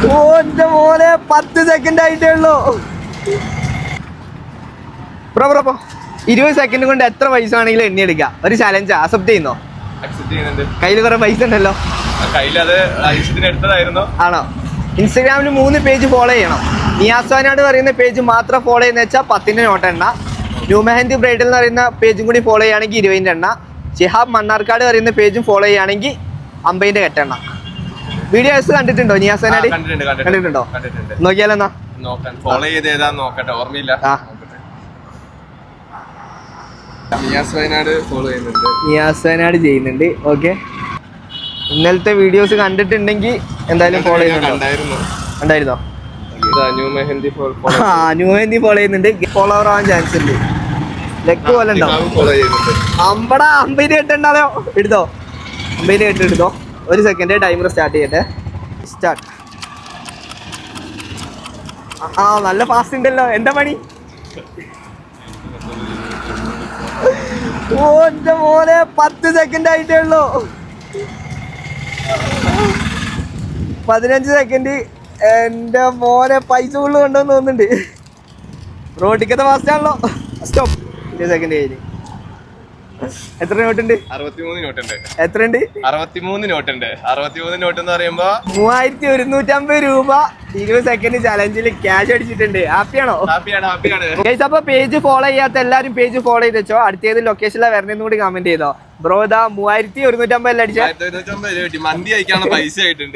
ഓന്റെ മോനെ 10 സെക്കൻഡ് ആയിട്ടേ ഉള്ളൂ. 20 സെക്കൻഡ് കൊണ്ട് എത്ര പൈസ ആണെങ്കിലും എണ്ണി എടുക്കാം. ഒരു ചലഞ്ച് അക്സെപ്റ്റ് ചെയ്യുന്നോ? കയ്യിൽ കുറെ പൈസ ഉണ്ടല്ലോ. ആണോ? ഇൻസ്റ്റാഗ്രാമിൽ 3 പേജ് ഫോളോ ചെയ്യണം. നിയാസ് വയനാട് പറയുന്ന പേജ് മാത്രം ഫോളോ ചെയ്യുന്ന വെച്ചാൽ 10 നോട്ട് എണ്ണ. ന്യൂ മെഹന്തി ബ്രൈഡൽ എന്ന് പറയുന്ന പേജും കൂടി ഫോളോ ചെയ്യുകയാണെങ്കിൽ 20 എണ്ണ. ഷിഹാബ് മണ്ണാർക്കാട് പറയുന്ന പേജും ഫോളോ ചെയ്യുകയാണെങ്കിൽ 50 കെട്ടെണ്ണ. വീഡിയോസ് കണ്ടിട്ടുണ്ടോ നിയാസ് വയനാട്? കണ്ടിട്ടുണ്ടോ? നോക്കിയാലോ എന്നാ. നിയാസ് വയനാട് ചെയ്യുന്നുണ്ട്. ഓക്കെ, ഇന്നലത്തെ വീഡിയോസ് കണ്ടിട്ടുണ്ടെങ്കിൽ എന്തായാലും ഫോളോ ചെയ്യുന്നുണ്ടോ? ഉണ്ടായിരുന്നോ? ന്യൂ മെഹന്തി ഫോളോ ചെയ്യുന്നുണ്ട്. ഫോളോവർ ആവാൻ ചാൻസ് ഉണ്ട്. ലെക്ക് പോലെ ഉണ്ടോ? 50 കെട്ടുണ്ടാലോ. എടുത്തോ, 50 കെട്ട് എടുത്തോ. ഒരു സെക്കൻഡ്, ടൈമർ സ്റ്റാർട്ട് ചെയ്യട്ടെ. സ്റ്റാർട്ട്. നല്ല ഫാസ്റ്റ് ഉണ്ടല്ലോ. എന്താ പണി? ഓന്റെ മോനെ 10 സെക്കൻഡ് ആയിട്ടേ ഉള്ളൂ. 15 സെക്കൻഡ്. എന്റെ മോനെ പൈസ ഫുള്ള് കൊണ്ടുവന്ന് തോന്നുന്നുണ്ട്. റോഡിക്കത്തെ ഫാസ്റ്റ് ആണല്ലോ. സ്റ്റോപ്പ്. 20 സെക്കൻഡ് കഴിഞ്ഞ്. എത്ര നോട്ടുണ്ട്? 63 നോട്ടുണ്ട്. എത്രയുണ്ട്? 63 നോട്ടുണ്ട്. 63 നോട്ട് എന്ന് പറയുമ്പോ 3150 രൂപ 20 സെക്കൻഡ് ചലഞ്ചിൽ ക്യാഷ് അടിച്ചിട്ടുണ്ട്. ഹാപ്പിയാണോ? അപ്പൊ പേജ് ഫോളോ ചെയ്യാത്ത എല്ലാരും പേജ് ഫോളോ ചെയ്ത് വെച്ചോ. അടുത്തേത് ലൊക്കേഷനിലാണ് വരണെന്ന് കൂടി കമന്റ് ചെയ്തോ. ബ്രോ ഇതാ 3150 അടിച്ച മന്തി കഴിക്കാനുള്ള പൈസ ആയിട്ടുണ്ട്.